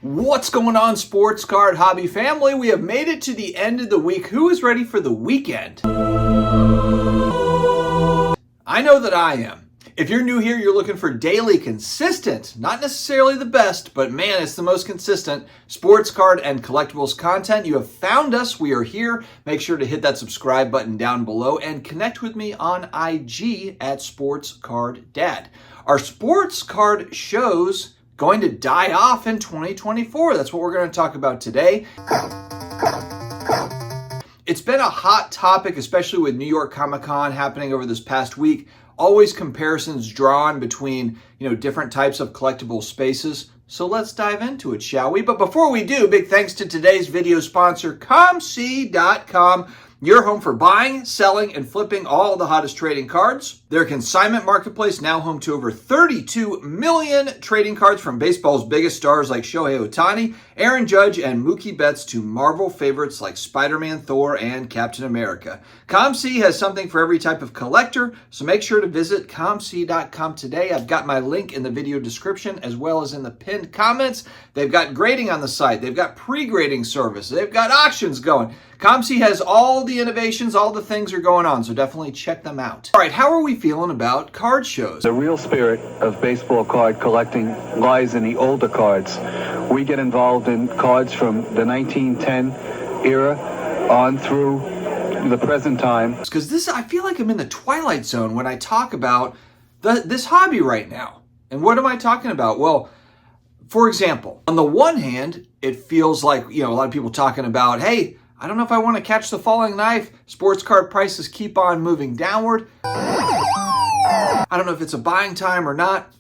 What's going on, sports card hobby family? We have made it to the end of the week. Who is ready for the weekend? I know that I am. If you're new here, you're looking for daily, consistent, not necessarily the best, but man, it's the most consistent sports card and collectibles content. You have found us. We are here. Make sure to hit that subscribe button down below and connect with me on IG at Sports Card Dad. Our sports card shows going to die off in 2024. That's what we're going to talk about today. It's been a hot topic, especially with New York Comic-Con happening over this past week. Always comparisons drawn between, different types of collectible spaces. So let's dive into it, shall we? But before we do, big thanks to today's video sponsor, COMC.com. Your home for buying, selling, and flipping all the hottest trading cards. Their consignment marketplace now home to over 32 million trading cards from baseball's biggest stars like Shohei Ohtani, Aaron Judge, and Mookie Betts to Marvel favorites like Spider-Man, Thor, and Captain America. COMC has something for every type of collector, so make sure to visit COMC.com today. I've got my link in the video description as well as in the pinned comments. They've got grading on the site. They've got pre-grading service. They've got auctions going. COMC has all the innovations, all the things are going on, so definitely check them out. All right, how are we feeling about card shows? The real spirit of baseball card collecting lies in the older cards. We get involved in cards from the 1910 era on through the present time. Because I feel like I'm in the twilight zone when I talk about this hobby right now. And what am I talking about? Well, for example, on the one hand, it feels like, a lot of people talking about, hey, I don't know if I want to catch the falling knife. Sports card prices keep on moving downward. I don't know if it's a buying time or not.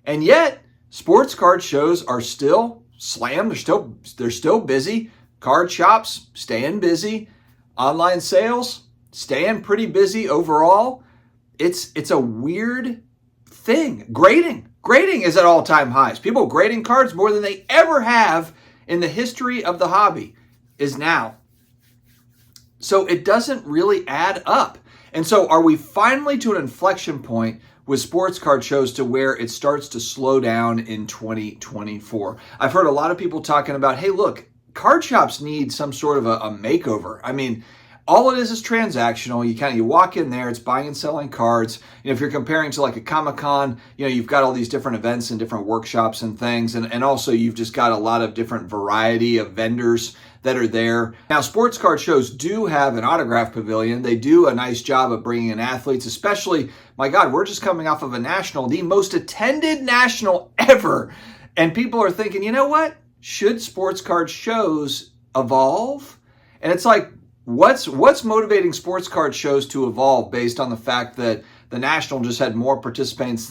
And yet, sports card shows are still slammed. They're still busy. Card shops staying busy. Online sales staying pretty busy overall. It's a weird thing. Grading is at all-time highs. People grading cards more than they ever have in the history of the hobby is now. So it doesn't really add up. And so are we finally to an inflection point with sports card shows to where it starts to slow down in 2024? I've heard a lot of people talking about, hey, look, card shops need some sort of a makeover. I mean, all it is transactional. You walk in there, it's buying and selling cards. If you're comparing to like a Comic-Con, you've got all these different events and different workshops and things. And also you've just got a lot of different variety of vendors that are there. Now, sports card shows do have an autograph pavilion. They do a nice job of bringing in athletes, especially, my God, we're just coming off of a national, the most attended national ever. And people are thinking, you know what? Should sports card shows evolve? And it's like, what's motivating sports card shows to evolve based on the fact that the National just had more participants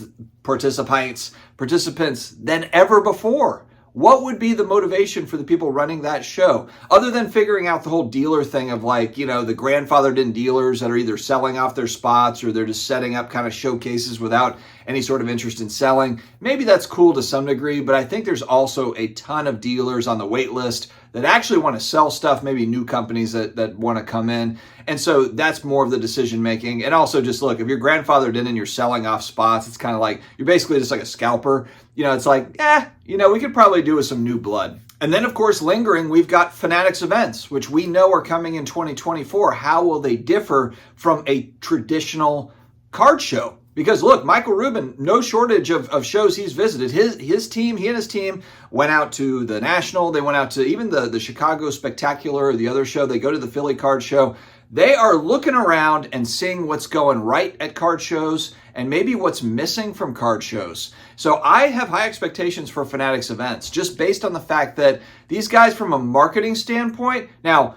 than ever before? What would be the motivation for the people running that show? Other than figuring out the whole dealer thing of like, the grandfathered in dealers that are either selling off their spots or they're just setting up kind of showcases without any sort of interest in selling. Maybe that's cool to some degree, but I think there's also a ton of dealers on the wait list that actually want to sell stuff, maybe new companies that want to come in. And so that's more of the decision making. And also just look, if you're grandfathered in and you're selling off spots, it's kind of like, you're basically just like a scalper. It's like, we could probably do with some new blood. And then, of course, lingering, we've got Fanatics events, which we know are coming in 2024. How will they differ from a traditional card show? Because look, Michael Rubin, no shortage of shows he's visited. His team, he and his team went out to the National. They went out to even the Chicago Spectacular or the other show. They go to the Philly Card Show. They are looking around and seeing what's going right at card shows and maybe what's missing from card shows. So I have high expectations for Fanatics events, just based on the fact that these guys from a marketing standpoint, now,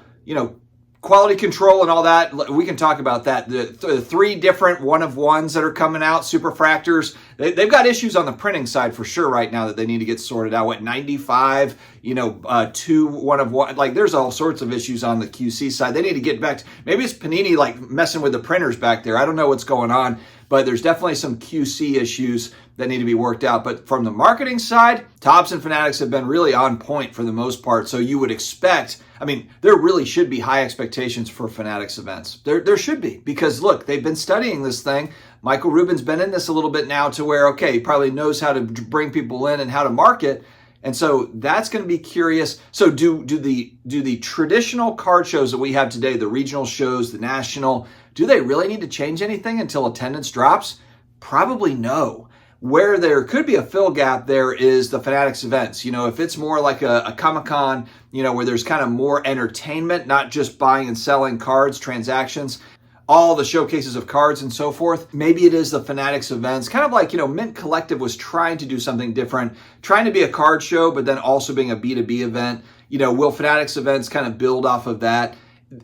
quality control and all that, we can talk about that. The three different one-of-ones that are coming out, superfractors, they've got issues on the printing side for sure right now that they need to get sorted out. 95, two one-of-one, like there's all sorts of issues on the QC side. They need to get back to, maybe it's Panini like messing with the printers back there. I don't know what's going on, but there's definitely some QC issues that need to be worked out. But from the marketing side, Topps and Fanatics have been really on point for the most part. So you would expect, there really should be high expectations for Fanatics events. There should be, because look, they've been studying this thing. Michael Rubin's been in this a little bit now to where, okay, he probably knows how to bring people in and how to market. And so that's going to be curious. So do the traditional card shows that we have today, the regional shows, the national, do they really need to change anything until attendance drops? Probably no. Where there could be a fill gap there is the Fanatics events. You know, if it's more like a Comic-Con, you know, where there's kind of more entertainment, not just buying and selling cards, transactions, all the showcases of cards and so forth. Maybe it is the Fanatics events, kind of like, you know, Mint Collective was trying to do something different, trying to be a card show, but then also being a B2B event. You know, will Fanatics events kind of build off of that?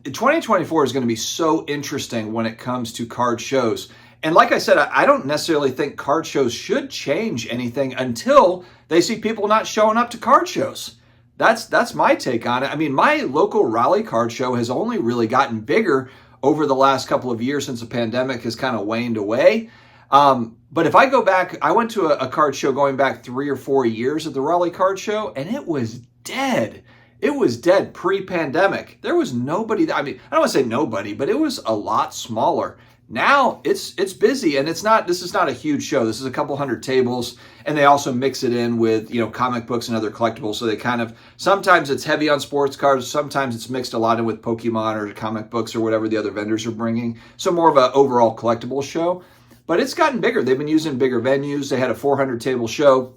2024 is going to be so interesting when it comes to card shows. And like I said, I don't necessarily think card shows should change anything until they see people not showing up to card shows. That's my take on it. I mean, my local Raleigh card show has only really gotten bigger over the last couple of years since the pandemic has kind of waned away. But if I go back, I went to a card show going back 3 or 4 years at the Raleigh Card Show, and it was dead. It was dead pre-pandemic. There was nobody. I mean, I don't want to say nobody, but it was a lot smaller. Now it's busy, and this is not a huge show. This is a couple hundred tables, and they also mix it in with, you know, comic books and other collectibles. So they kind of, sometimes it's heavy on sports cards, sometimes it's mixed a lot in with Pokemon or comic books or whatever the other vendors are bringing. So more of an overall collectible show, but it's gotten bigger. They've been using bigger venues. They had a 400 table show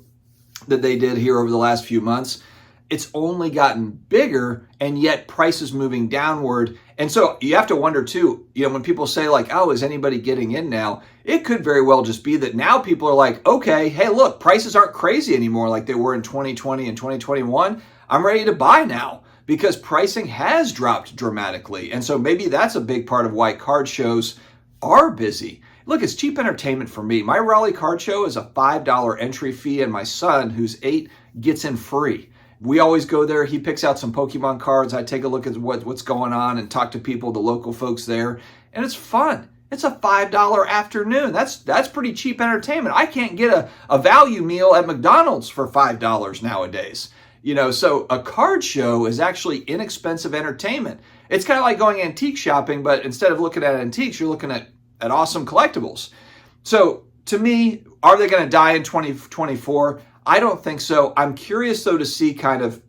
that they did here over the last few months. It's only gotten bigger, and yet prices moving downward. And so you have to wonder too, you know, when people say like, oh, is anybody getting in now? It could very well just be that now people are like, okay, hey, look, prices aren't crazy anymore like they were in 2020 and 2021. I'm ready to buy now because pricing has dropped dramatically. And so maybe that's a big part of why card shows are busy. Look, it's cheap entertainment for me. My Raleigh Card Show is a $5 entry fee, and my son, who's 8, gets in free. We always go there. He picks out some Pokemon cards. I take a look at what's going on and talk to people, the local folks there. And it's fun. It's a $5 afternoon. That's pretty cheap entertainment. I can't get a value meal at McDonald's for $5 nowadays. You know, so a card show is actually inexpensive entertainment. It's kind of like going antique shopping, but instead of looking at antiques, you're looking at awesome collectibles. So to me, are they going to die in 2024? I don't think so. I'm curious, though, to see kind of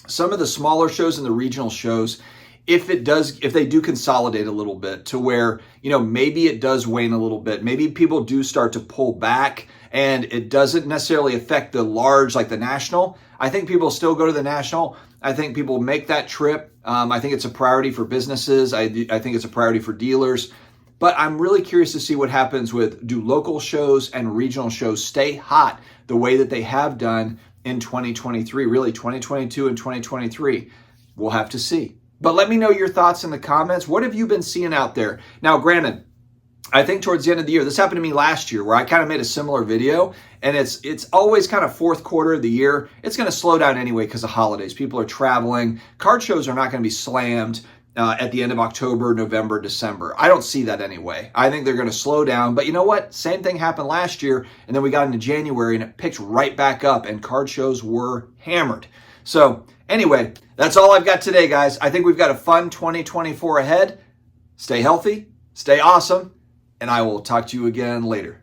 some of the smaller shows and the regional shows, if they do consolidate a little bit to where, you know, maybe it does wane a little bit. Maybe people do start to pull back and it doesn't necessarily affect the large, like the national. I think people still go to the national. I think people make that trip. I think it's a priority for businesses. I think it's a priority for dealers. But I'm really curious to see what happens with, do local shows and regional shows stay hot the way that they have done in 2023, really 2022 and 2023. We'll have to see. But let me know your thoughts in the comments. What have you been seeing out there? Now, granted, I think towards the end of the year, this happened to me last year where I kind of made a similar video, and it's always kind of fourth quarter of the year. It's going to slow down anyway because of holidays. People are traveling. Card shows are not going to be slammed at the end of October, November, December. I don't see that anyway. I think they're going to slow down. But you know what? Same thing happened last year, and then we got into January, and it picked right back up, and card shows were hammered. So anyway, that's all I've got today, guys. I think we've got a fun 2024 ahead. Stay healthy, stay awesome, and I will talk to you again later.